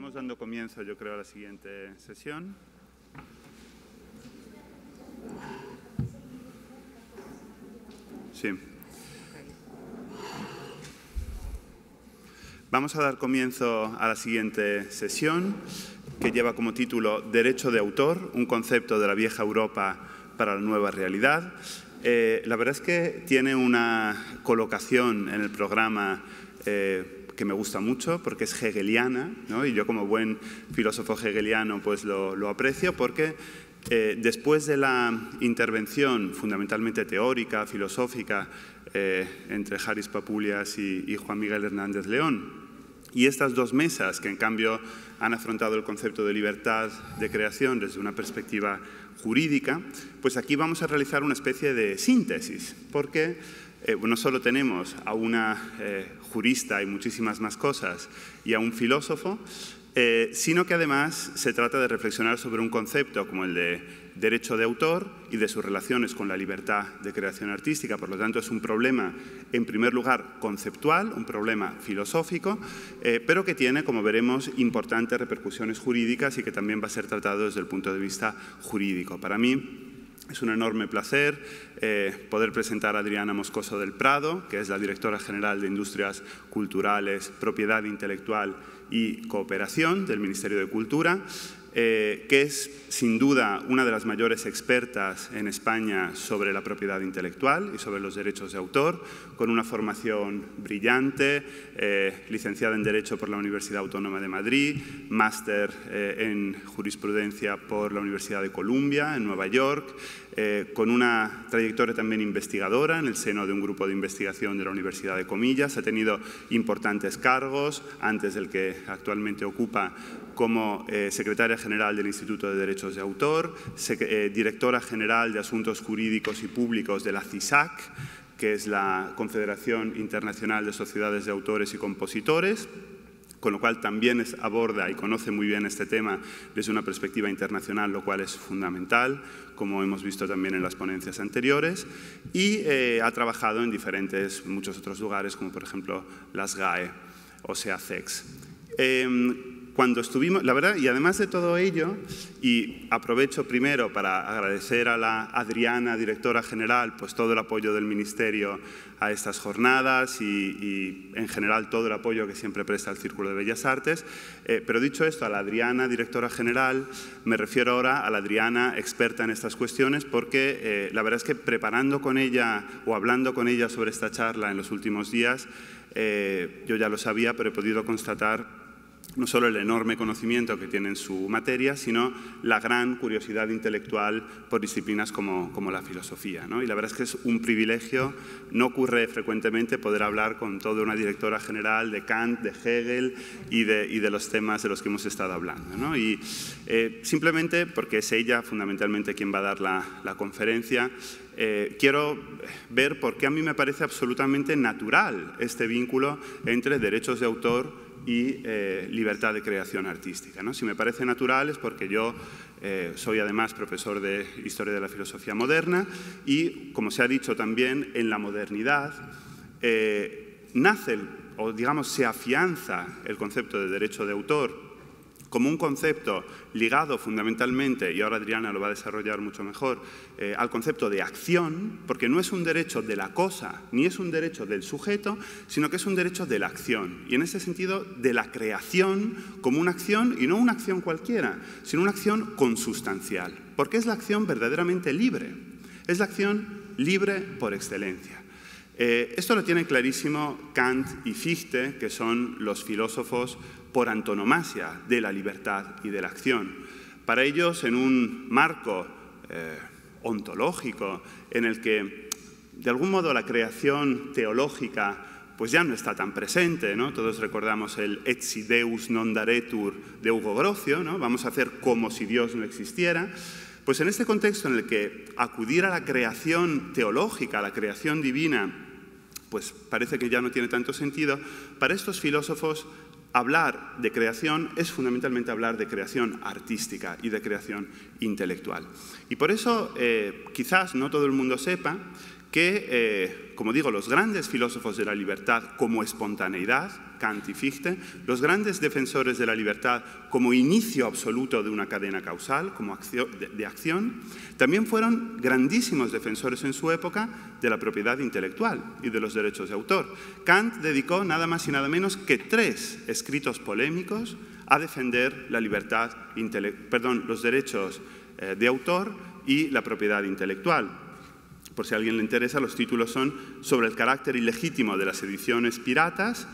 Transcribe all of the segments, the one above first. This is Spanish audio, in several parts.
Estamos dando comienzo, yo creo, a la siguiente sesión. Sí. Vamos a dar comienzo a la siguiente sesión, que lleva como título Derecho de autor, un concepto de la vieja Europa para la nueva realidad. La verdad es que tiene una colocación en el programa que me gusta mucho, porque es hegeliana, ¿no? Y yo, como buen filósofo hegeliano, pues lo aprecio, porque después de la intervención fundamentalmente teórica, filosófica, entre Haris Papulias y Juan Miguel Hernández León, y estas dos mesas que en cambio han afrontado el concepto de libertad de creación desde una perspectiva jurídica, pues aquí vamos a realizar una especie de síntesis, porque no solo tenemos a una jurista y muchísimas más cosas y a un filósofo, sino que además se trata de reflexionar sobre un concepto como el de derecho de autor y de sus relaciones con la libertad de creación artística. Por lo tanto, es un problema, en primer lugar, conceptual, un problema filosófico, pero que tiene, como veremos, importantes repercusiones jurídicas y que también va a ser tratado desde el punto de vista jurídico. Para mí es un enorme placer poder presentar a Adriana Moscoso del Prado, que es la directora general de Industrias Culturales, Propiedad Intelectual y Cooperación del Ministerio de Cultura, que es sin duda una de las mayores expertas en España sobre la propiedad intelectual y sobre los derechos de autor, con una formación brillante, licenciada en Derecho por la Universidad Autónoma de Madrid, máster en Jurisprudencia por la Universidad de Columbia, en Nueva York, con una trayectoria también investigadora en el seno de un grupo de investigación de la Universidad de Comillas. Ha tenido importantes cargos, antes del que actualmente ocupa como secretaria general del Instituto de Derechos de Autor, directora general de Asuntos Jurídicos y Públicos de la CISAC, que es la Confederación Internacional de Sociedades de Autores y Compositores, con lo cual también aborda y conoce muy bien este tema desde una perspectiva internacional, lo cual es fundamental, como hemos visto también en las ponencias anteriores, y ha trabajado en muchos otros lugares, como por ejemplo las GAE o SEACEX. Cuando estuvimos, la verdad, y además de todo ello, y aprovecho primero para agradecer a la Adriana, directora general, pues todo el apoyo del Ministerio a estas jornadas y en general todo el apoyo que siempre presta el Círculo de Bellas Artes. Pero dicho esto, a la Adriana, directora general, me refiero ahora a la Adriana, experta en estas cuestiones, porque la verdad es que preparando con ella o hablando con ella sobre esta charla en los últimos días, yo ya lo sabía, pero he podido constatar no solo el enorme conocimiento que tiene en su materia, sino la gran curiosidad intelectual por disciplinas como la filosofía, ¿no? Y la verdad es que es un privilegio, no ocurre frecuentemente poder hablar con toda una directora general de Kant, de Hegel y de los temas de los que hemos estado hablando, ¿no? Y simplemente porque es ella fundamentalmente quien va a dar la conferencia, quiero ver por qué a mí me parece absolutamente natural este vínculo entre derechos de autor y libertad de creación artística, ¿no? Si me parece natural es porque yo soy además profesor de Historia de la Filosofía Moderna y, como se ha dicho también, en la modernidad nace, o digamos se afianza el concepto de derecho de autor como un concepto ligado fundamentalmente, y ahora Adriana lo va a desarrollar mucho mejor, al concepto de acción, porque no es un derecho de la cosa, ni es un derecho del sujeto, sino que es un derecho de la acción. Y en ese sentido, de la creación como una acción, y no una acción cualquiera, sino una acción consustancial. Porque es la acción verdaderamente libre. Es la acción libre por excelencia. Esto lo tienen clarísimo Kant y Fichte, que son los filósofos por antonomasia de la libertad y de la acción. Para ellos, en un marco ontológico en el que, de algún modo, la creación teológica pues ya no está tan presente, ¿no? Todos recordamos el et si Deus non daretur de Hugo Grocio, ¿no? Vamos a hacer como si Dios no existiera. Pues en este contexto en el que acudir a la creación teológica, a la creación divina, pues parece que ya no tiene tanto sentido, para estos filósofos hablar de creación es fundamentalmente hablar de creación artística y de creación intelectual. Y por eso quizás no todo el mundo sepa que, como digo, los grandes filósofos de la libertad como espontaneidad, Kant y Fichte, los grandes defensores de la libertad como inicio absoluto de una cadena causal, como de acción, también fueron grandísimos defensores en su época de la propiedad intelectual y de los derechos de autor. Kant dedicó nada más y nada menos que 3 escritos polémicos a defender la libertad, los derechos de autor y la propiedad intelectual. Por si a alguien le interesa, los títulos son Sobre el carácter ilegítimo de las ediciones piratas,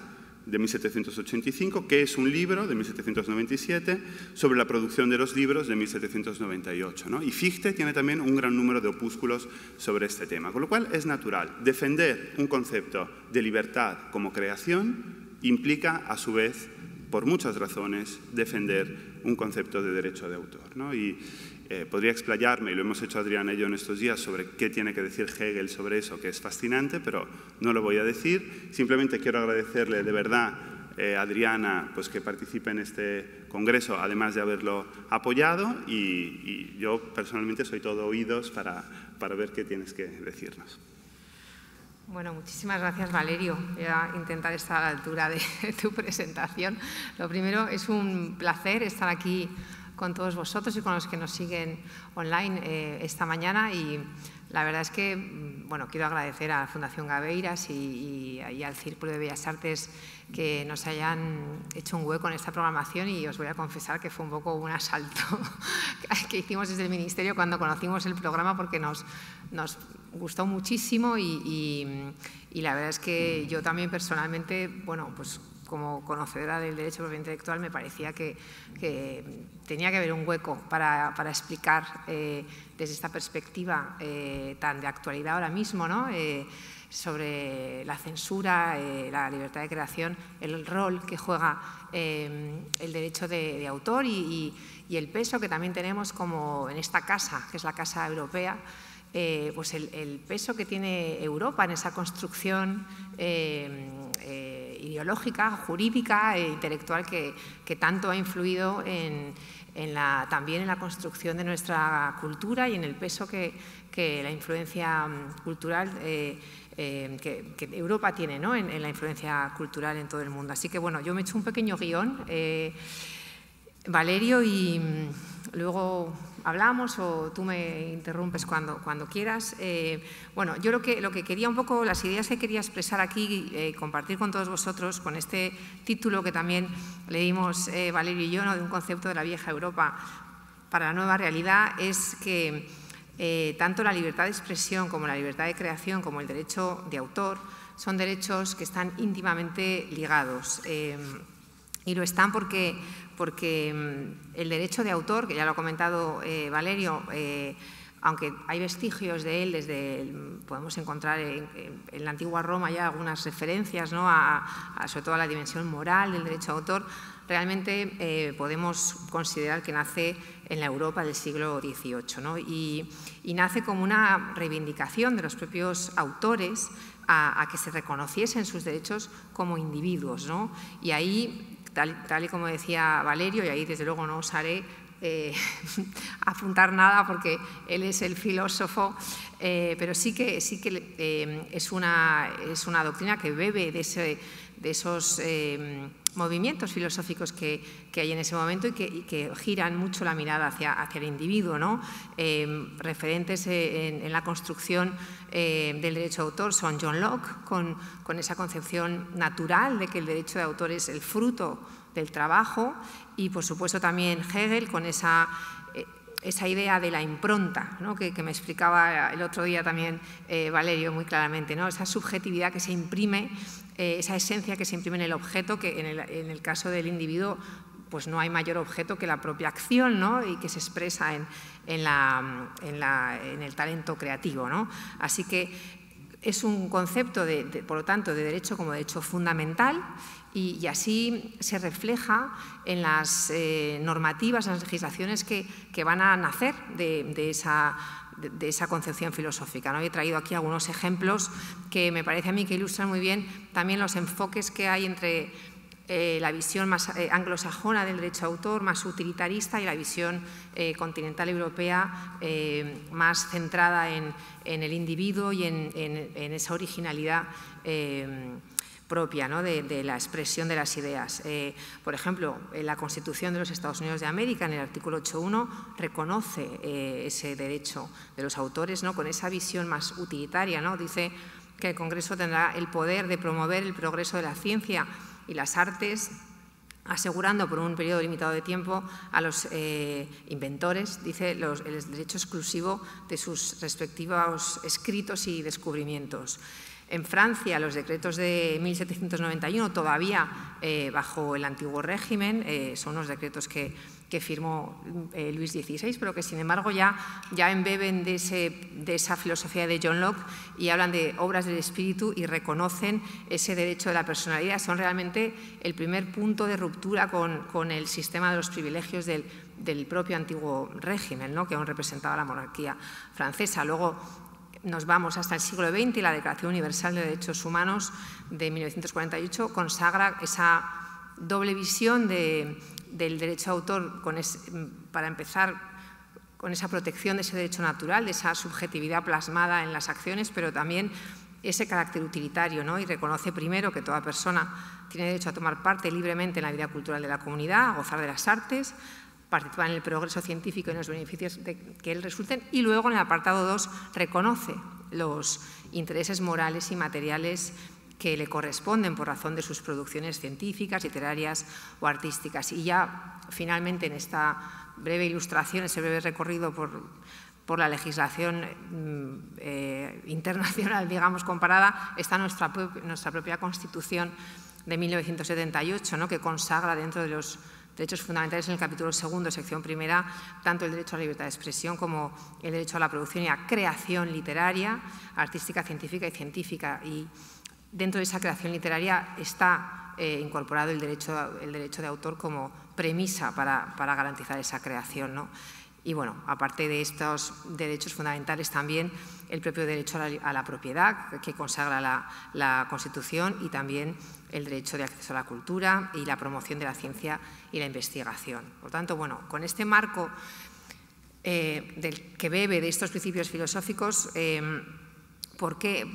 de 1785, que es un libro de 1797, sobre la producción de los libros de 1798, ¿no? Y Fichte tiene también un gran número de opúsculos sobre este tema, con lo cual es natural. Defender un concepto de libertad como creación implica, a su vez, por muchas razones, defender un concepto de derecho de autor, ¿no? Y podría explayarme, y lo hemos hecho Adriana y yo en estos días, sobre qué tiene que decir Hegel sobre eso, que es fascinante, pero no lo voy a decir. Simplemente quiero agradecerle de verdad a Adriana pues, que participe en este congreso, además de haberlo apoyado, y yo personalmente soy todo oídos para ver qué tienes que decirnos. Bueno, muchísimas gracias, Valerio. Voy a intentar estar a la altura de tu presentación. Lo primero, es un placer estar aquí con todos vosotros y con los que nos siguen online esta mañana, y la verdad es que, bueno, quiero agradecer a la Fundación Gabeiras y al Círculo de Bellas Artes que nos hayan hecho un hueco en esta programación, y os voy a confesar que fue un poco un asalto que hicimos desde el Ministerio cuando conocimos el programa, porque nos gustó muchísimo y la verdad es que yo también personalmente, bueno, pues como conocedora del derecho de propiedad intelectual, me parecía que tenía que haber un hueco para explicar desde esta perspectiva tan de actualidad ahora mismo, ¿no? Sobre la censura, la libertad de creación, el rol que juega el derecho de autor y el peso que también tenemos como en esta casa, que es la Casa Europea, pues el peso que tiene Europa en esa construcción ideológica, jurídica e intelectual que tanto ha influido también en la construcción de nuestra cultura y en el peso que la influencia cultural que Europa tiene, ¿no? en la influencia cultural en todo el mundo. Así que, bueno, yo me he hecho un pequeño guión, Valerio, y luego hablamos o tú me interrumpes cuando quieras. Bueno, yo lo que quería un poco, las ideas que quería expresar aquí, compartir con todos vosotros, con este título que también leímos Valerio y yo, ¿no? De un concepto de la vieja Europa para la nueva realidad, es que tanto la libertad de expresión como la libertad de creación como el derecho de autor son derechos que están íntimamente ligados. Y lo están porque el derecho de autor, que ya lo ha comentado Valerio, aunque hay vestigios de él, podemos encontrar en la antigua Roma ya algunas referencias, ¿no? Sobre todo a la dimensión moral del derecho de autor, realmente podemos considerar que nace en la Europa del siglo XVIII, ¿no? Y nace como una reivindicación de los propios autores a que se reconociesen sus derechos como individuos, ¿no? Y ahí, tal y como decía Valerio, y ahí desde luego no osaré apuntar nada porque él es el filósofo, pero sí que es una doctrina que bebe de esos movimientos filosóficos que hay en ese momento y que giran mucho la mirada hacia el individuo, ¿no? Referentes en la construcción del derecho de autor son John Locke, con esa concepción natural de que el derecho de autor es el fruto del trabajo, y por supuesto también Hegel con esa idea de la impronta, ¿no? que me explicaba el otro día también Valerio muy claramente, ¿no? Esa subjetividad que se imprime, esa esencia que se imprime en el objeto, que en el caso del individuo pues no hay mayor objeto que la propia acción, ¿no? Y que se expresa en el talento creativo, ¿no? Así que es un concepto, por lo tanto, de derecho como derecho fundamental, y así se refleja en las normativas, en las legislaciones que van a nacer de esa concepción filosófica, ¿no? He traído aquí algunos ejemplos que me parece a mí que ilustran muy bien también los enfoques que hay entre la visión más anglosajona del derecho de autor, más utilitarista, y la visión continental europea más centrada en el individuo y en esa originalidad propia, ¿no?, de la expresión de las ideas. Por ejemplo, la Constitución de los Estados Unidos de América, en el artículo 8.1, reconoce ese derecho de los autores, ¿no?, con esa visión más utilitaria, ¿no? Dice que el Congreso tendrá el poder de promover el progreso de la ciencia y las artes, asegurando por un periodo limitado de tiempo a los inventores, dice, el derecho exclusivo de sus respectivos escritos y descubrimientos. En Francia, los decretos de 1791, todavía bajo el antiguo régimen, son unos decretos que firmó Luis XVI, pero que sin embargo ya embeben de esa filosofía de John Locke y hablan de obras del espíritu y reconocen ese derecho de la personalidad. Son realmente el primer punto de ruptura con el sistema de los privilegios del propio antiguo régimen, ¿no?, que aún representaba la monarquía francesa. Luego nos vamos hasta el siglo XX y la Declaración Universal de Derechos Humanos de 1948 consagra esa doble visión del derecho de autor, para empezar, con esa protección de ese derecho natural, de esa subjetividad plasmada en las acciones, pero también ese carácter utilitario, ¿no? Y reconoce primero que toda persona tiene derecho a tomar parte libremente en la vida cultural de la comunidad, a gozar de las artes, participar en el progreso científico y en los beneficios que él resulten, y luego en el apartado 2 reconoce los intereses morales y materiales que le corresponden por razón de sus producciones científicas, literarias o artísticas. Y ya finalmente en esta breve ilustración, ese breve recorrido por la legislación internacional, digamos, comparada, está nuestra propia Constitución de 1978, ¿no?, que consagra dentro de los derechos fundamentales en el capítulo 2, sección primera, tanto el derecho a la libertad de expresión como el derecho a la producción y a creación literaria, artística, científica y científica. Y dentro de esa creación literaria está incorporado el derecho de autor como premisa para garantizar esa creación, ¿no? Y bueno, aparte de estos derechos fundamentales, también el propio derecho a la propiedad que consagra la Constitución, y también el derecho de acceso a la cultura y la promoción de la ciencia y la investigación. Por tanto, bueno, con este marco que bebe de estos principios filosóficos, ¿por qué?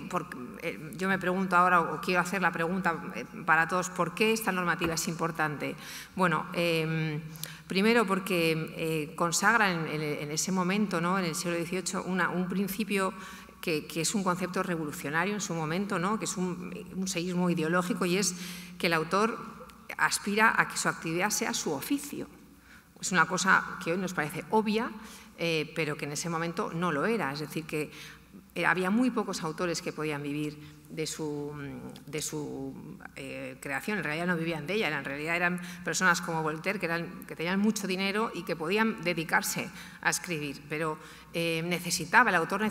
Yo me pregunto ahora, o quiero hacer la pregunta para todos, ¿por qué esta normativa es importante? Bueno, primero porque consagra en ese momento, ¿no?, en el siglo XVIII, un principio que es un concepto revolucionario en su momento, ¿no?, que es un seísmo ideológico, y es que el autor aspira a que su actividad sea su oficio. Es una cosa que hoy nos parece obvia, pero que en ese momento no lo era. Es decir, que había muy pocos autores que podían vivir de su creación. En realidad no vivían de ella, en realidad eran personas como Voltaire que tenían mucho dinero y que podían dedicarse a escribir, pero el autor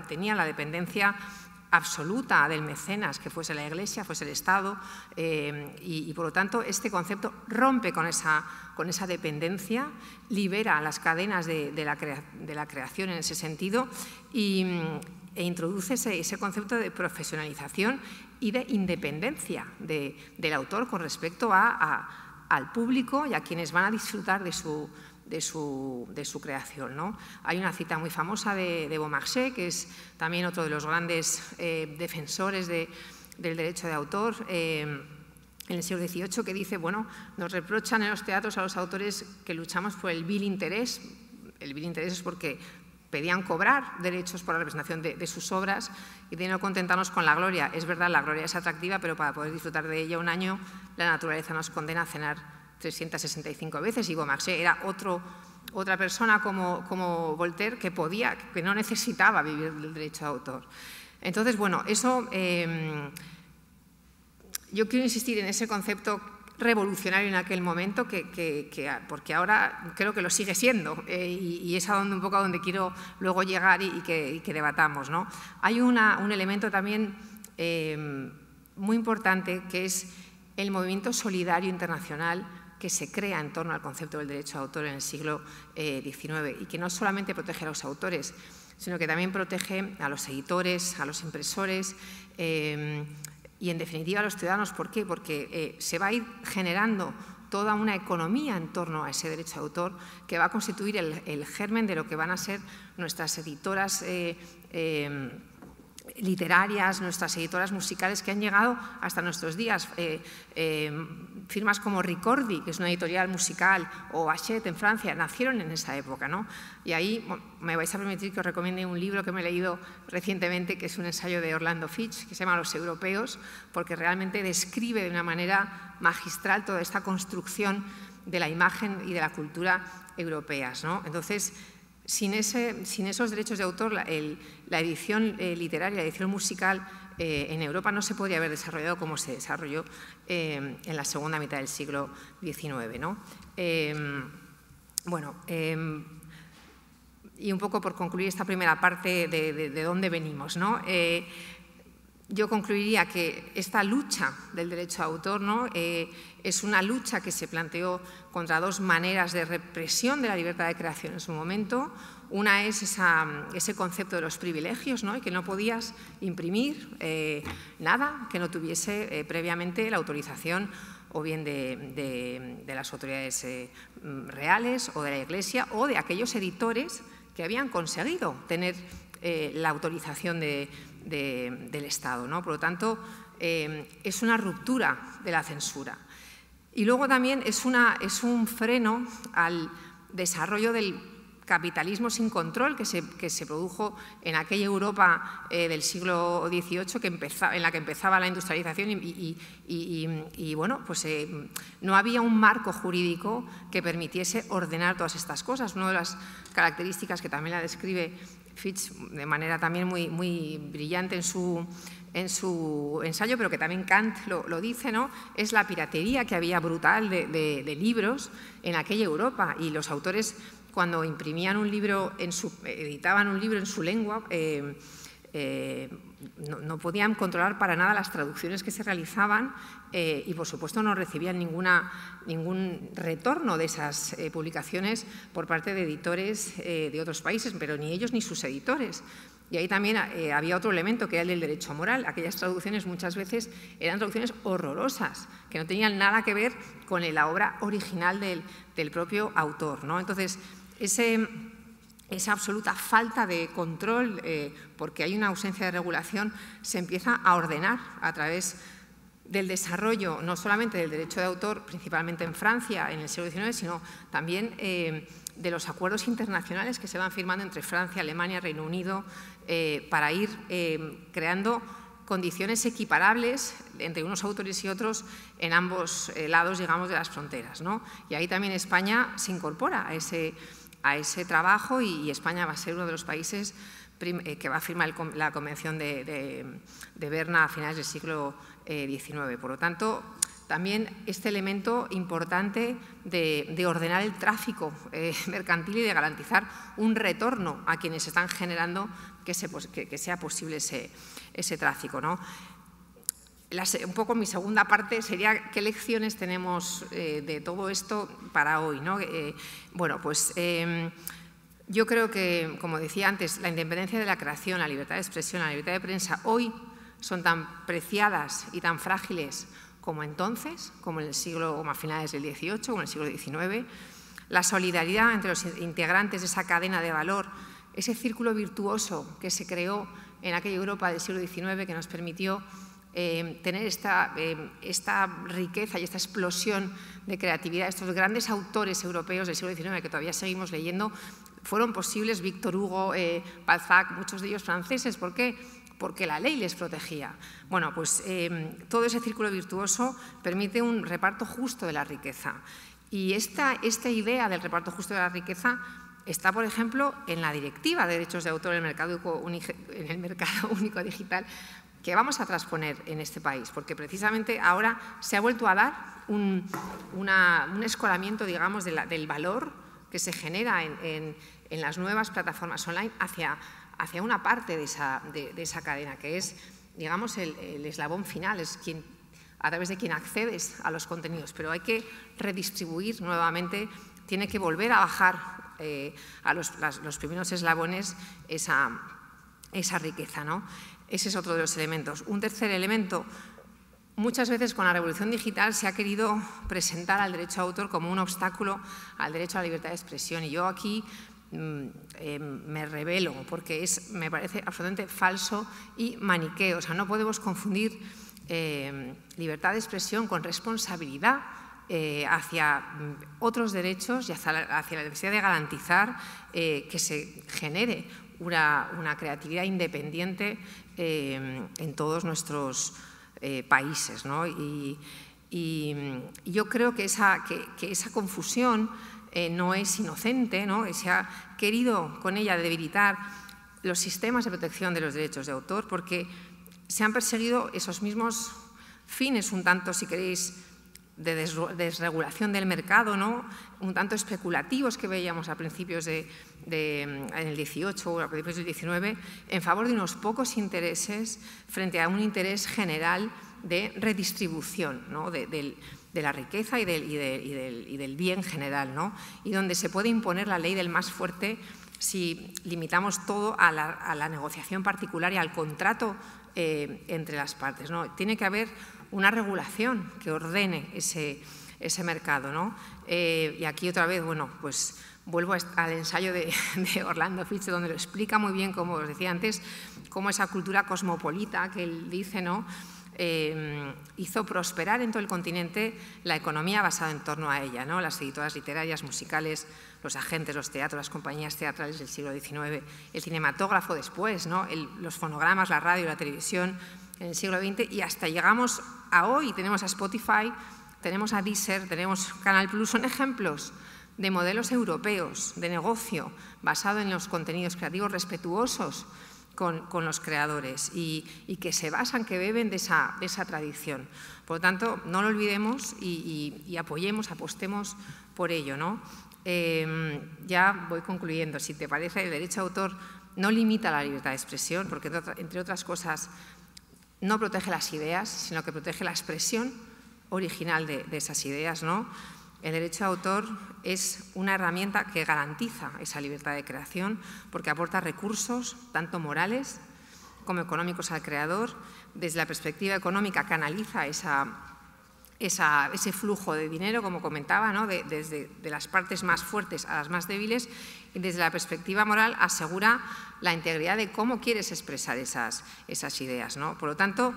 tenía la dependencia absoluta del mecenas, que fuese la Iglesia, fuese el Estado, y por lo tanto este concepto rompe con esa dependencia, libera las cadenas de la creación en ese sentido e introduce ese concepto de profesionalización y de independencia del autor con respecto al público y a quienes van a disfrutar de su creación, ¿no? Hay una cita muy famosa de Beaumarchais, que es también otro de los grandes defensores del derecho de autor, en el siglo XVIII, que dice, bueno, nos reprochan en los teatros a los autores que luchamos por el vil interés. El vil interés es porque pedían cobrar derechos por la representación de sus obras y de no contentarnos con la gloria. Es verdad, la gloria es atractiva, pero para poder disfrutar de ella un año, la naturaleza nos condena a cenar 365 veces, y Beaumarchais era otra persona como Voltaire que no necesitaba vivir del derecho de autor. Entonces, bueno, eso, yo quiero insistir en ese concepto revolucionario en aquel momento, porque ahora creo que lo sigue siendo, y es un poco a donde quiero luego llegar y que debatamos, ¿no? Hay un elemento también muy importante, que es el movimiento solidario internacional que se crea en torno al concepto del derecho de autor en el siglo XIX, y que no solamente protege a los autores, sino que también protege a los editores, a los impresores, en definitiva a los ciudadanos. ¿Por qué? Porque se va a ir generando toda una economía en torno a ese derecho de autor que va a constituir el germen de lo que van a ser nuestras editoras literarias, nuestras editoras musicales que han llegado hasta nuestros días. Firmas como Ricordi, que es una editorial musical, o Hachette en Francia, nacieron en esa época, ¿no? Y ahí me vais a permitir que os recomiende un libro que me he leído recientemente, que es un ensayo de Orlando Fitch, que se llama Los Europeos, porque realmente describe de una manera magistral toda esta construcción de la imagen y de la cultura europeas, ¿no? Entonces, sin esos derechos de autor, la edición literaria, la edición musical en Europa no se podría haber desarrollado como se desarrolló en la segunda mitad del siglo XIX, ¿no? Y un poco por concluir esta primera parte de dónde venimos, ¿no? Yo concluiría que esta lucha del derecho de autor, ¿no? Es una lucha que se planteó contra dos maneras de represión de la libertad de creación en su momento. Una es ese concepto de los privilegios, ¿no? Y que no podías imprimir nada que no tuviese previamente la autorización o bien de las autoridades reales o de la Iglesia o de aquellos editores que habían conseguido tener la autorización del Estado, ¿no? Por lo tanto, es una ruptura de la censura. Y luego también es un freno al desarrollo del capitalismo sin control que se produjo en aquella Europa del siglo XVIII en la que empezaba la industrialización y bueno, pues no había un marco jurídico que permitiese ordenar todas estas cosas. Una de las características que también la describe Fitch de manera también muy brillante en su ensayo, pero que también Kant lo dice, ¿no? Es la piratería que había brutal de libros en aquella Europa, y los autores, cuando imprimían un libro, editaban un libro en su lengua, no podían controlar para nada las traducciones que se realizaban y, por supuesto, no recibían ningún retorno de esas publicaciones por parte de editores de otros países, pero ni ellos ni sus editores. Y ahí también había otro elemento, que era el del derecho moral. Aquellas traducciones muchas veces eran traducciones horrorosas, que no tenían nada que ver con la obra original del propio autor, ¿no? Entonces, esa absoluta falta de control, porque hay una ausencia de regulación, se empieza a ordenar a través del desarrollo no solamente del derecho de autor, principalmente en Francia en el siglo XIX, sino también de los acuerdos internacionales que se van firmando entre Francia, Alemania, Reino Unido, para ir creando condiciones equiparables entre unos autores y otros en ambos lados, digamos, de las fronteras, ¿no? Y ahí también España se incorpora a ese trabajo, y España va a ser uno de los países que va a firmar la Convención de Berna a finales del siglo XIX. Por lo tanto, también este elemento importante de ordenar el tráfico mercantil y de garantizar un retorno a quienes están generando que sea posible ese tráfico, ¿no? Un poco mi segunda parte sería qué lecciones tenemos de todo esto para hoy, ¿no? Bueno, pues yo creo que, como decía antes, la independencia de la creación, la libertad de expresión, la libertad de prensa hoy son tan preciadas y tan frágiles como entonces, como en el siglo, a finales del XVIII, como en el siglo XIX. La solidaridad entre los integrantes de esa cadena de valor, ese círculo virtuoso que se creó en aquella Europa del siglo XIX, que nos permitió tener esta riqueza y esta explosión de creatividad. Estos grandes autores europeos del siglo XIX que todavía seguimos leyendo fueron posibles. Víctor Hugo, Balzac, muchos de ellos franceses. ¿Por qué? Porque la ley les protegía. Bueno, pues todo ese círculo virtuoso permite un reparto justo de la riqueza. Y esta idea del reparto justo de la riqueza está, por ejemplo, en la Directiva de Derechos de Autor en el Mercado Único Digital, que vamos a transponer en este país, porque precisamente ahora se ha vuelto a dar un escolamiento, digamos, del valor que se genera en las nuevas plataformas online hacia una parte de esa cadena, que es, digamos, el eslabón final, es a través de quien accedes a los contenidos, pero hay que redistribuir nuevamente, tiene que volver a bajar a los primeros eslabones esa riqueza, ¿no? Ese es otro de los elementos. Un tercer elemento muchas veces con la revolución digital se ha querido presentar al derecho de autor como un obstáculo al derecho a la libertad de expresión. Y yo aquí me rebelo porque me parece absolutamente falso y maniqueo. O sea, no podemos confundir libertad de expresión con responsabilidad hacia otros derechos y hacia la necesidad de garantizar que se genere una creatividad independiente en todos nuestros países, ¿no? Y yo creo que esa confusión no es inocente, ¿no? Se ha querido con ella debilitar los sistemas de protección de los derechos de autor porque se han perseguido esos mismos fines un tanto, si queréis, de desregulación del mercado, ¿no? Un tanto especulativos que veíamos a principios en el 18 o a principios del 19, en favor de unos pocos intereses frente a un interés general de redistribución, ¿no? de la riqueza y del bien general, ¿no? Y donde se puede imponer la ley del más fuerte si limitamos todo a la negociación particular y al contrato entre las partes, ¿no? Tiene que haber una regulación que ordene ese mercado, ¿no? Y aquí otra vez, bueno, pues vuelvo al ensayo de Orlando Fichte, donde lo explica muy bien, como os decía antes, cómo esa cultura cosmopolita que él dice, ¿no? Hizo prosperar en todo el continente la economía basada en torno a ella, ¿no? Las editoras literarias, musicales, los agentes, los teatros, las compañías teatrales del siglo XIX, el cinematógrafo después, ¿no? Los fonogramas, la radio, la televisión en el siglo XX, y hasta llegamos a hoy. Tenemos a Spotify, tenemos a Deezer, tenemos Canal Plus. Son ejemplos de modelos europeos de negocio basado en los contenidos creativos respetuosos con los creadores y que se basan, que beben de esa tradición. Por lo tanto, no lo olvidemos y apostemos por ello, ¿no? Ya voy concluyendo. Si te parece, el derecho de autor no limita la libertad de expresión porque, entre otras cosas, no protege las ideas, sino que protege la expresión original de esas ideas, ¿no? El derecho de autor es una herramienta que garantiza esa libertad de creación porque aporta recursos, tanto morales como económicos al creador. Desde la perspectiva económica canaliza ese flujo de dinero, como comentaba, ¿no? de las partes más fuertes a las más débiles, y desde la perspectiva moral asegura la integridad de cómo quieres expresar esas ideas, ¿no? Por lo tanto,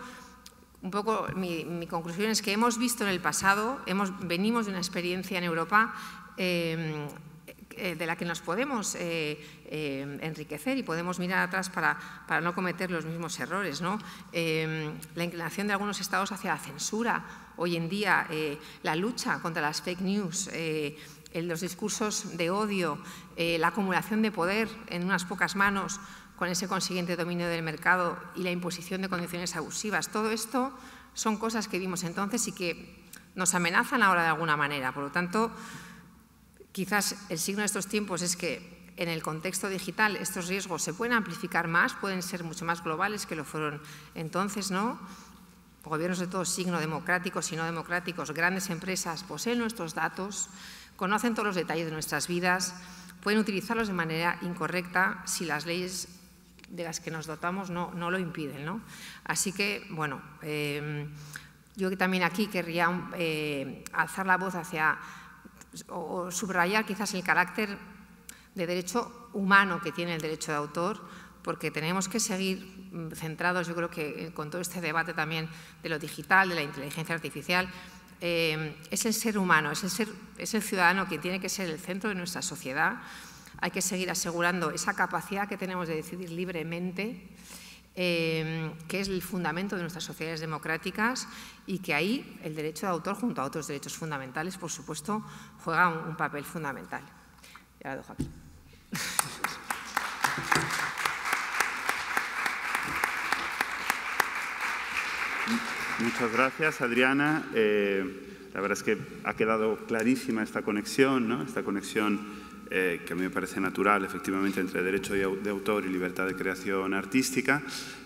un poco mi conclusión es que hemos visto en el pasado, venimos de una experiencia en Europa de la que nos podemos enriquecer y podemos mirar atrás para no cometer los mismos errores, ¿no? La inclinación de algunos estados hacia la censura, hoy en día la lucha contra las fake news, los discursos de odio, la acumulación de poder en unas pocas manos, con ese consiguiente dominio del mercado y la imposición de condiciones abusivas. Todo esto son cosas que vimos entonces y que nos amenazan ahora de alguna manera. Por lo tanto, quizás el signo de estos tiempos es que en el contexto digital estos riesgos se pueden amplificar más, pueden ser mucho más globales que lo fueron entonces, ¿no? Gobiernos de todo signo, democráticos y no democráticos, grandes empresas poseen nuestros datos, conocen todos los detalles de nuestras vidas, pueden utilizarlos de manera incorrecta si las leyes de las que nos dotamos no lo impiden, ¿no? Así que, bueno, yo también aquí querría alzar la voz o subrayar quizás el carácter de derecho humano que tiene el derecho de autor, porque tenemos que seguir centrados, yo creo que con todo este debate también de lo digital, de la inteligencia artificial, es el ser humano, es el ciudadano quien tiene que ser el centro de nuestra sociedad. Hay que seguir asegurando esa capacidad que tenemos de decidir libremente, que es el fundamento de nuestras sociedades democráticas, y que ahí el derecho de autor, junto a otros derechos fundamentales, por supuesto, juega un papel fundamental. Ya lo dejo aquí. Muchas gracias, Adriana. La verdad es que ha quedado clarísima esta conexión, ¿no? Esta conexión que a mí me parece natural, efectivamente, entre derecho de autor y libertad de creación artística,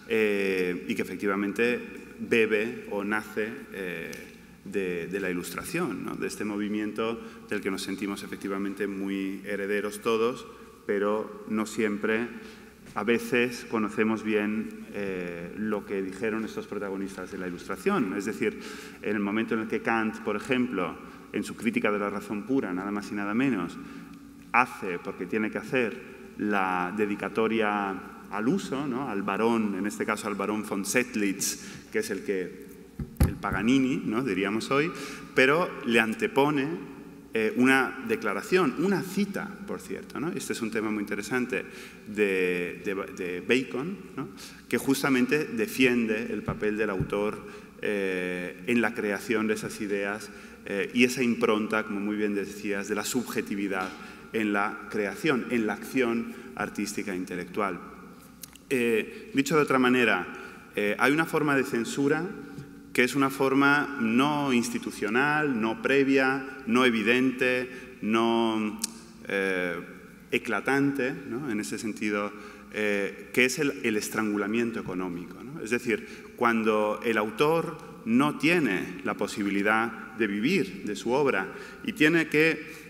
y que efectivamente bebe o nace de la Ilustración, ¿no? De este movimiento del que nos sentimos efectivamente muy herederos todos, pero no siempre a veces conocemos bien lo que dijeron estos protagonistas de la Ilustración. Es decir, en el momento en el que Kant, por ejemplo, en su crítica de la razón pura, nada más y nada menos, hace, porque tiene que hacer, la dedicatoria al uso, ¿no? Al barón, en este caso al barón von Settlitz, que es el Paganini, ¿no? Diríamos hoy, pero le antepone una declaración, una cita, por cierto, ¿no? Este es un tema muy interesante de Bacon, ¿no? Que justamente defiende el papel del autor en la creación de esas ideas y esa impronta, como muy bien decías, de la subjetividad en la creación, en la acción artística e intelectual. Dicho de otra manera, hay una forma de censura que es una forma no institucional, no previa, no evidente, no eclatante, ¿no? En ese sentido, que es el estrangulamiento económico, ¿no? Es decir, cuando el autor no tiene la posibilidad de vivir de su obra y tiene que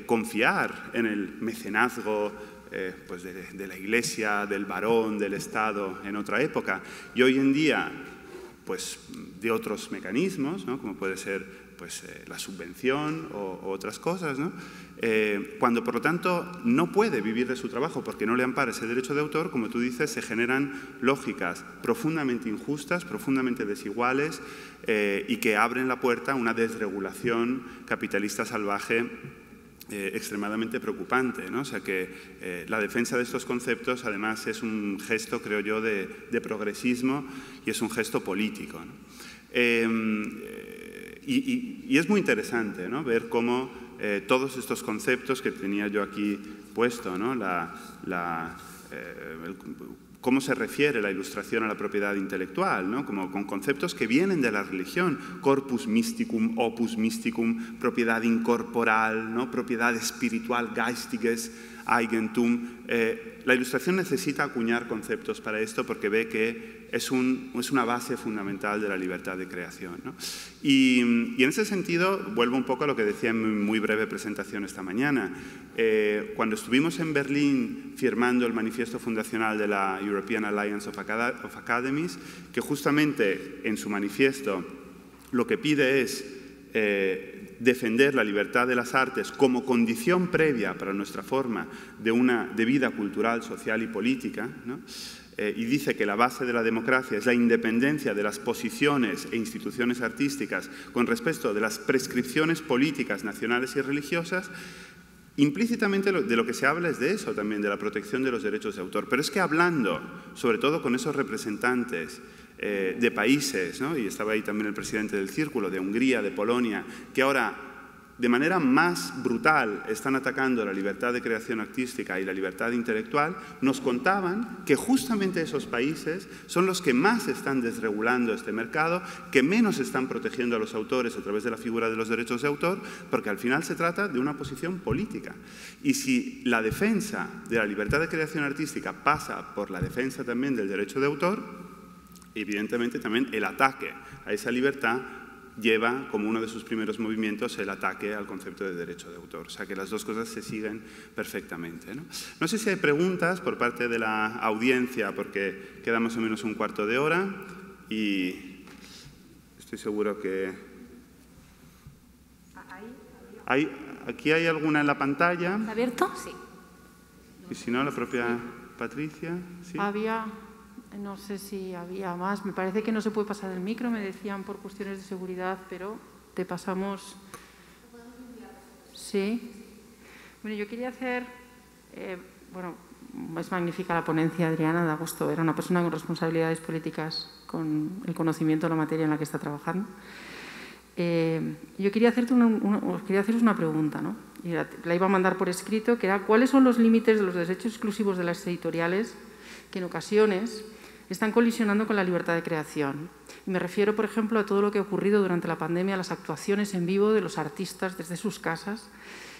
confiar en el mecenazgo pues de la Iglesia, del barón, del Estado en otra época, y hoy en día pues de otros mecanismos, ¿no? Como puede ser pues, la subvención o otras cosas, ¿no? Cuando, por lo tanto, no puede vivir de su trabajo porque no le ampara ese derecho de autor, como tú dices, se generan lógicas profundamente injustas, profundamente desiguales y que abren la puerta a una desregulación capitalista salvaje extremadamente preocupante, ¿no? O sea que la defensa de estos conceptos además es un gesto, creo yo, de progresismo y es un gesto político, ¿no? Y es muy interesante, ¿no? Ver cómo todos estos conceptos que tenía yo aquí puesto, ¿no? Cómo se refiere la Ilustración a la propiedad intelectual, ¿no? Como con conceptos que vienen de la religión, corpus mysticum, opus mysticum, propiedad incorporal, ¿no? Propiedad espiritual, geistiges Eigentum. La Ilustración necesita acuñar conceptos para esto porque ve que es una base fundamental de la libertad de creación, ¿no? Y en ese sentido, vuelvo un poco a lo que decía en mi muy breve presentación esta mañana. Cuando estuvimos en Berlín firmando el manifiesto fundacional de la European Alliance of Academies, que justamente en su manifiesto lo que pide es defender la libertad de las artes como condición previa para nuestra forma de vida cultural, social y política, ¿no? Y dice que la base de la democracia es la independencia de las posiciones e instituciones artísticas con respecto de las prescripciones políticas nacionales y religiosas. Implícitamente de lo que se habla es de eso también, de la protección de los derechos de autor. Pero es que hablando, sobre todo con esos representantes de países, ¿no? Y estaba ahí también el presidente del Círculo, de Hungría, de Polonia, que ahora de manera más brutal están atacando la libertad de creación artística y la libertad intelectual, nos contaban que justamente esos países son los que más están desregulando este mercado, que menos están protegiendo a los autores a través de la figura de los derechos de autor, porque al final se trata de una posición política. Y si la defensa de la libertad de creación artística pasa por la defensa también del derecho de autor, evidentemente también el ataque a esa libertad lleva como uno de sus primeros movimientos el ataque al concepto de derecho de autor. O sea que las dos cosas se siguen perfectamente, ¿no? No sé si hay preguntas por parte de la audiencia, porque queda más o menos un cuarto de hora y estoy seguro que... ¿Aquí hay alguna en la pantalla? ¿Está abierto? Sí. Y si no, la propia Patricia. ¿Sí? No sé si había más. Me parece que no se puede pasar el micro, me decían por cuestiones de seguridad, pero te pasamos... Sí. Bueno, yo quería hacer... bueno, es magnífica la ponencia, Adriana, da gusto. Era una persona con responsabilidades políticas, con el conocimiento de la materia en la que está trabajando. Yo quería haceros una pregunta, ¿no? Y la iba a mandar por escrito, que era ¿cuáles son los límites de los derechos exclusivos de las editoriales que en ocasiones están colisionando con la libertad de creación? Y me refiero, por ejemplo, a todo lo que ha ocurrido durante la pandemia, a las actuaciones en vivo de los artistas desde sus casas,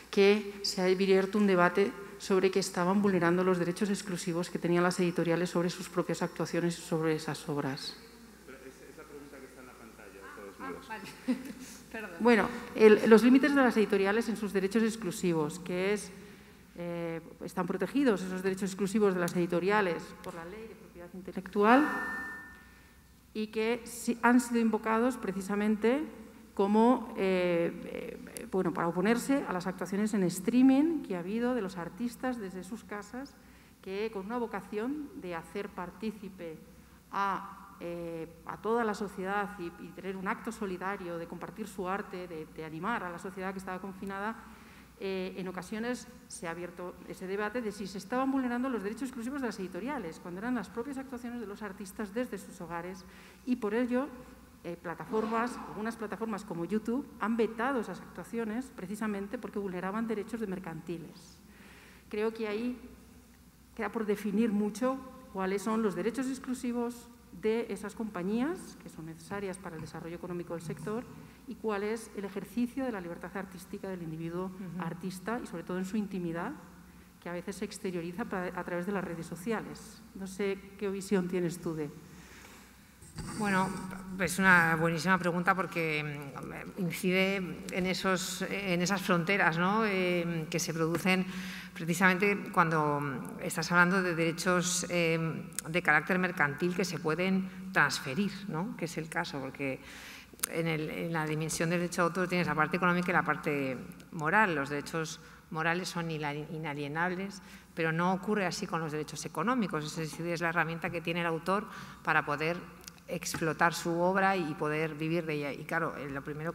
que se ha abierto un debate sobre que estaban vulnerando los derechos exclusivos que tenían las editoriales sobre sus propias actuaciones y sobre esas obras. Es la pregunta que está en la pantalla, de todos modos. Vale. Bueno, los límites de las editoriales en sus derechos exclusivos, que es están protegidos esos derechos exclusivos de las editoriales por la Ley de Propiedad Intelectual y que han sido invocados precisamente como, bueno, para oponerse a las actuaciones en streaming que ha habido de los artistas desde sus casas, que con una vocación de hacer partícipe a toda la sociedad y tener un acto solidario, de compartir su arte, de animar a la sociedad que estaba confinada, en ocasiones se ha abierto ese debate de si se estaban vulnerando los derechos exclusivos de las editoriales, cuando eran las propias actuaciones de los artistas desde sus hogares, y por ello algunas plataformas como YouTube han vetado esas actuaciones precisamente porque vulneraban derechos de mercantiles. Creo que ahí queda por definir mucho cuáles son los derechos exclusivos de esas compañías que son necesarias para el desarrollo económico del sector y cuál es el ejercicio de la libertad artística del individuo artista y sobre todo en su intimidad, que a veces se exterioriza a través de las redes sociales. No sé qué visión tienes tú de... Bueno, es una buenísima pregunta porque incide en esas fronteras, ¿no? Que se producen precisamente cuando estás hablando de derechos de carácter mercantil que se pueden transferir, ¿no? Que es el caso, porque en la dimensión del derecho de autor tienes la parte económica y la parte moral. Los derechos morales son inalienables, pero no ocurre así con los derechos económicos. Es decir, es la herramienta que tiene el autor para poder explotar su obra y poder vivir de ella. Y claro, lo primero,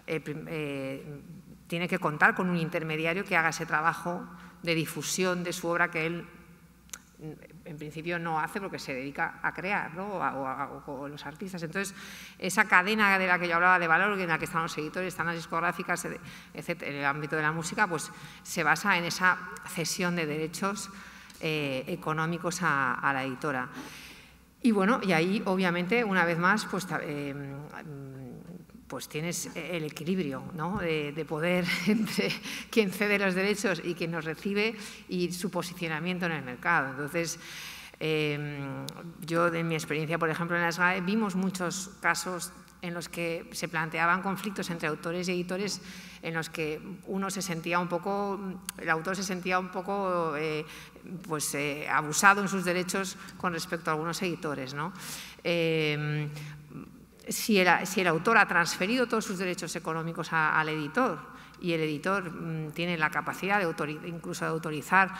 tiene que contar con un intermediario que haga ese trabajo de difusión de su obra que él en principio no hace porque se dedica a crear, ¿no? o los artistas. Entonces, esa cadena de la que yo hablaba de valor, en la que están los editores, están las discográficas, etc., en el ámbito de la música, pues se basa en esa cesión de derechos económicos a la editora. Y bueno, y ahí obviamente una vez más pues tienes el equilibrio, ¿no? de poder entre quien cede los derechos y quien los recibe y su posicionamiento en el mercado. Entonces, yo en mi experiencia, por ejemplo, en la SGAE, vimos muchos casos en los que se planteaban conflictos entre autores y editores en los que uno se sentía un poco, el autor se sentía un poco abusado en sus derechos con respecto a algunos editores, ¿no? Si el autor ha transferido todos sus derechos económicos al editor y el editor tiene la capacidad incluso de autorizar,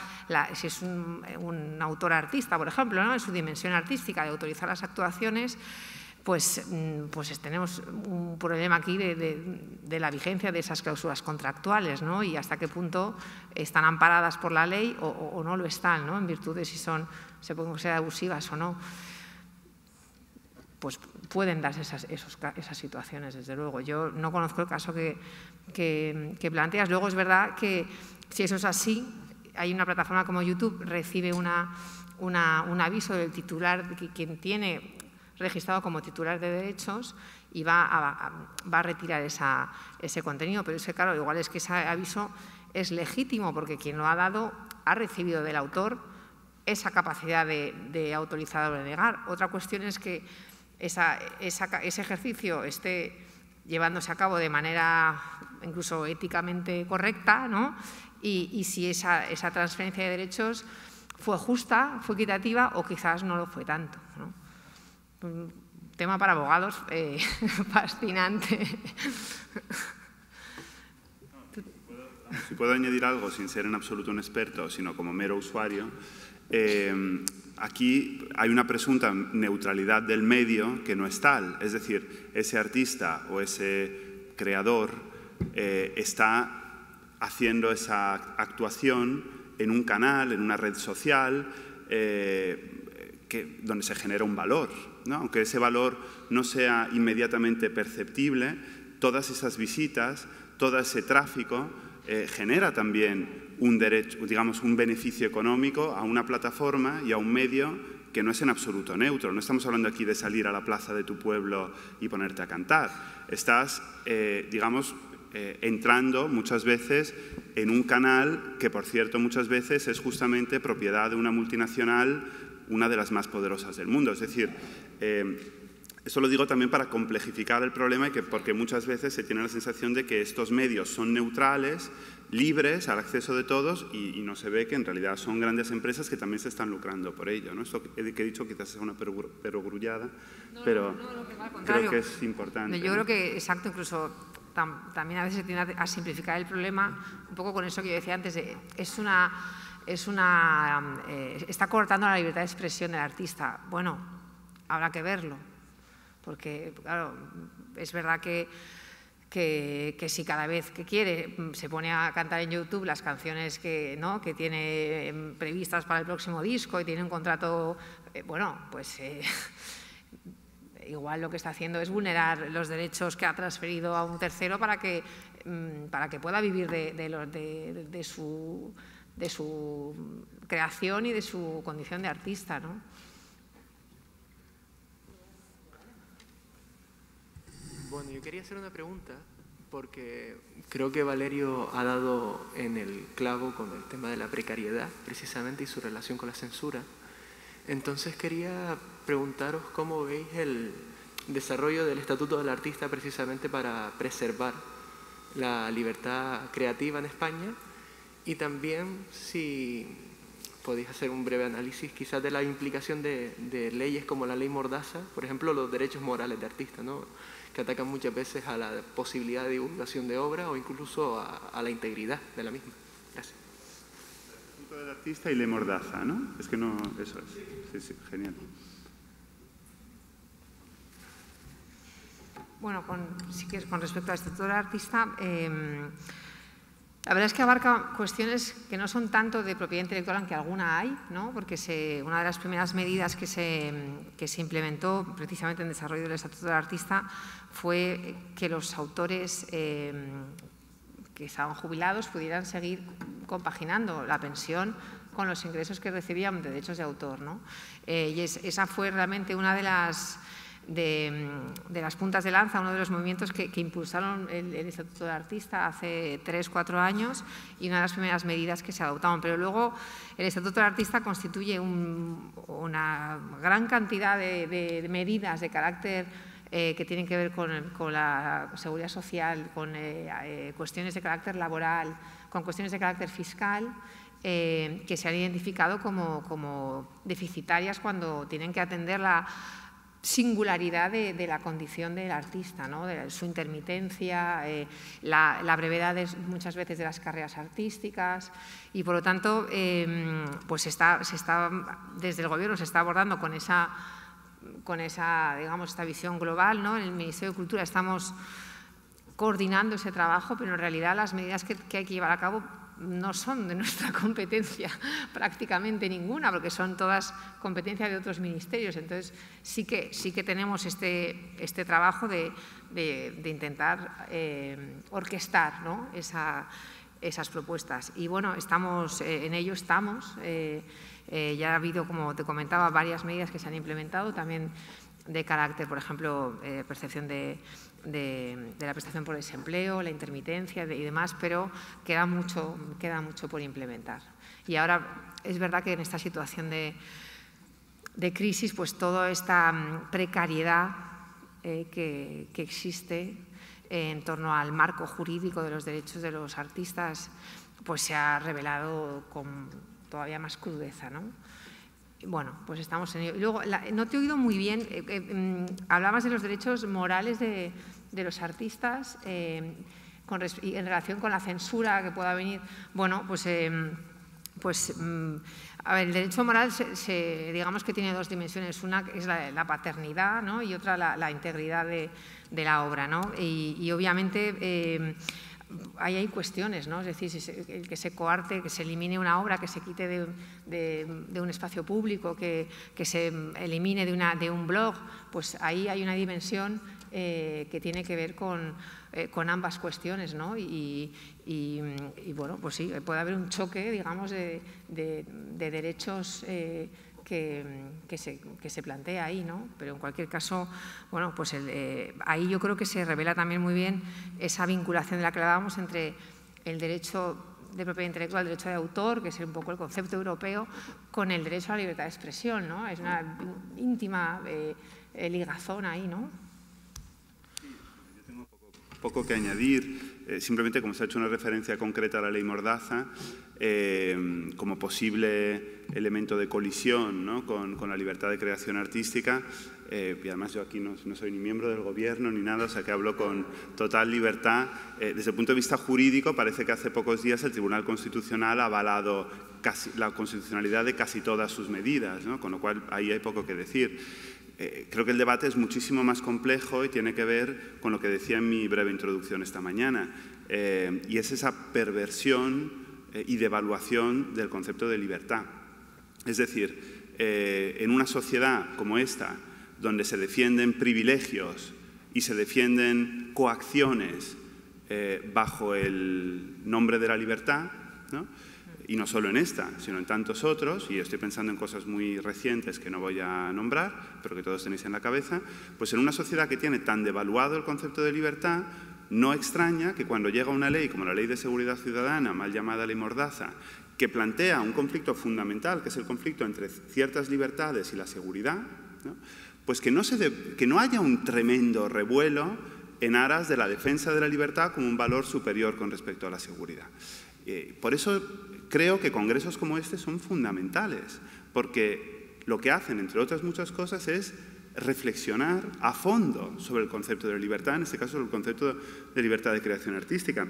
si es un autor artista, por ejemplo, ¿no? En su dimensión artística, de autorizar las actuaciones, pues tenemos un problema aquí de la vigencia de esas cláusulas contractuales, ¿no? Y hasta qué punto están amparadas por la ley o no lo están, ¿no? En virtud de si se pueden ser abusivas o no. Pues pueden darse esas situaciones, desde luego. Yo no conozco el caso que planteas. Luego es verdad que si eso es así, hay una plataforma como YouTube, recibe un aviso del titular, de quien tiene registrado como titular de derechos, y va a retirar ese contenido. Pero es que, claro, igual es que ese aviso es legítimo porque quien lo ha dado ha recibido del autor esa capacidad de autorizar o de negar. Otra cuestión es que ese ejercicio esté llevándose a cabo de manera incluso éticamente correcta, ¿no? Y si esa transferencia de derechos fue justa, fue equitativa o quizás no lo fue tanto, ¿no? Un tema para abogados fascinante. Si puedo añadir algo, sin ser en absoluto un experto, sino como mero usuario, aquí hay una presunta neutralidad del medio que no es tal. Es decir, ese artista o ese creador está haciendo esa actuación en un canal, en una red social, donde se genera un valor, ¿no? Aunque ese valor no sea inmediatamente perceptible, todas esas visitas, todo ese tráfico genera también un derecho, digamos, un beneficio económico a una plataforma y a un medio que no es en absoluto neutro. No estamos hablando aquí de salir a la plaza de tu pueblo y ponerte a cantar. Estás, digamos, entrando muchas veces en un canal que, por cierto, muchas veces es justamente propiedad de una multinacional, una de las más poderosas del mundo. Es decir, Eso lo digo también para complejificar el problema, porque muchas veces se tiene la sensación de que estos medios son neutrales, libres al acceso de todos y no se ve que en realidad son grandes empresas que también se están lucrando por ello, ¿no? Esto que he dicho quizás es una perogrullada, pero creo que es importante. Yo creo que, exacto, incluso también a veces se tiende a simplificar el problema, un poco con eso que yo decía antes, está cortando la libertad de expresión del artista. Bueno, habrá que verlo. Porque, claro, es verdad que si cada vez que quiere se pone a cantar en YouTube las canciones que tiene previstas para el próximo disco y tiene un contrato, bueno, pues igual lo que está haciendo es vulnerar los derechos que ha transferido a un tercero para que pueda vivir de su creación y de su condición de artista, ¿no? Bueno, yo quería hacer una pregunta porque creo que Valerio ha dado en el clavo con el tema de la precariedad precisamente y su relación con la censura. Entonces quería preguntaros cómo veis el desarrollo del Estatuto del Artista precisamente para preservar la libertad creativa en España y también si podéis hacer un breve análisis quizás de la implicación de leyes como la ley Mordaza, por ejemplo, los derechos morales de artistas, ¿no?, que atacan muchas veces a la posibilidad de divulgación de obra o incluso a la integridad de la misma. Gracias. Estatuto del Artista y ley Mordaza, ¿no? Es que no, eso es. Sí, genial. Bueno, si quieres, con respecto al Estatuto del Artista, la verdad es que abarca cuestiones que no son tanto de propiedad intelectual, aunque alguna hay, ¿no? Porque una de las primeras medidas que se implementó precisamente en el desarrollo del Estatuto del Artista fue que los autores que estaban jubilados pudieran seguir compaginando la pensión con los ingresos que recibían de derechos de autor, ¿no? Y esa fue realmente una de las puntas de lanza, uno de los movimientos que impulsaron el Estatuto del Artista hace 3 o 4 años y una de las primeras medidas que se adoptaron. Pero luego el Estatuto del Artista constituye una gran cantidad de medidas de carácter que tienen que ver con la seguridad social, con cuestiones de carácter laboral, con cuestiones de carácter fiscal, que se han identificado como deficitarias cuando tienen que atender la singularidad de la condición del artista, ¿no?, de su intermitencia, la brevedad muchas veces de las carreras artísticas y, por lo tanto, pues desde el Gobierno se está abordando con esa digamos, esta visión global, ¿no? En el Ministerio de Cultura estamos coordinando ese trabajo, pero en realidad las medidas que hay que llevar a cabo no son de nuestra competencia prácticamente ninguna, porque son todas competencia de otros ministerios. Entonces, sí que tenemos este trabajo de intentar orquestar, ¿no?, esas propuestas. Y bueno, en ello estamos. Ya ha habido, como te comentaba, varias medidas que se han implementado, también de carácter, por ejemplo, percepción de la prestación por desempleo, la intermitencia y demás, pero queda mucho por implementar. Y ahora es verdad que en esta situación de crisis, pues toda esta precariedad que existe en torno al marco jurídico de los derechos de los artistas, pues se ha revelado con todavía más crudeza, ¿no? Bueno, pues estamos en ello. Y luego, no te he oído muy bien, hablabas de los derechos morales de los artistas y en relación con la censura que pueda venir. Bueno, pues a ver, el derecho moral digamos que tiene 2 dimensiones. Una es la paternidad, ¿no?, y otra la integridad de la obra, ¿no? Y obviamente ahí hay cuestiones, ¿no? Es decir, que se coarte, que se elimine una obra, que se quite de un espacio público, que se elimine de un blog, pues ahí hay una dimensión que tiene que ver con ambas cuestiones, ¿no? Y bueno, pues sí, puede haber un choque, digamos, de derechos que se plantea ahí, ¿no? Pero en cualquier caso, bueno, pues ahí yo creo que se revela también muy bien esa vinculación de la que hablábamos entre el derecho de propiedad intelectual, el derecho de autor, que es un poco el concepto europeo, con el derecho a la libertad de expresión, ¿no? Es una íntima ligazón ahí, ¿no? Yo tengo poco que añadir. Simplemente, como se ha hecho una referencia concreta a la ley Mordaza, como posible elemento de colisión, ¿no?, con la libertad de creación artística. Y además yo aquí no soy ni miembro del gobierno ni nada, o sea que hablo con total libertad. Desde el punto de vista jurídico, parece que hace pocos días el Tribunal Constitucional ha avalado la constitucionalidad de casi todas sus medidas, ¿no?, con lo cual ahí hay poco que decir. Creo que el debate es muchísimo más complejo y tiene que ver con lo que decía en mi breve introducción esta mañana, y es esa perversión y devaluación del concepto de libertad. Es decir, en una sociedad como esta, donde se defienden privilegios y se defienden coacciones bajo el nombre de la libertad, ¿no?, y no solo en esta, sino en tantos otros, y estoy pensando en cosas muy recientes que no voy a nombrar, pero que todos tenéis en la cabeza, pues en una sociedad que tiene tan devaluado el concepto de libertad, no extraña que cuando llega una ley como la Ley de Seguridad Ciudadana, mal llamada Ley Mordaza, que plantea un conflicto fundamental, que es el conflicto entre ciertas libertades y la seguridad, ¿no?, pues que no haya un tremendo revuelo en aras de la defensa de la libertad como un valor superior con respecto a la seguridad. Por eso creo que congresos como este son fundamentales, porque lo que hacen, entre otras muchas cosas, es reflexionar a fondo sobre el concepto de la libertad, en este caso el concepto de libertad de creación artística.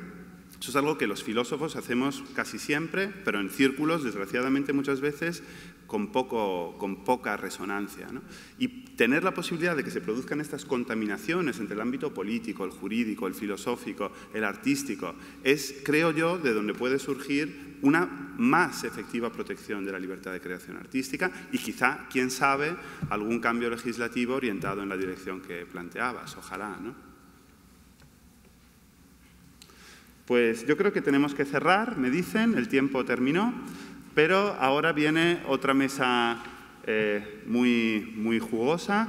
Eso es algo que los filósofos hacemos casi siempre, pero en círculos, desgraciadamente muchas veces, con poca resonancia, ¿no? Y tener la posibilidad de que se produzcan estas contaminaciones entre el ámbito político, el jurídico, el filosófico, el artístico, es, creo yo, de donde puede surgir una más efectiva protección de la libertad de creación artística y quizá, quién sabe, algún cambio legislativo orientado en la dirección que planteabas, ojalá, ¿no? Pues yo creo que tenemos que cerrar, me dicen, el tiempo terminó, pero ahora viene otra mesa muy jugosa,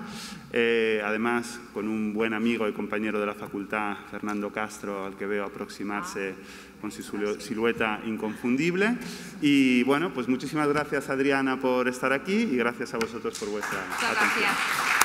además con un buen amigo y compañero de la facultad, Fernando Castro, al que veo aproximarse con su silueta inconfundible. Y bueno, pues muchísimas gracias, Adriana, por estar aquí y gracias a vosotros por vuestra atención. Gracias.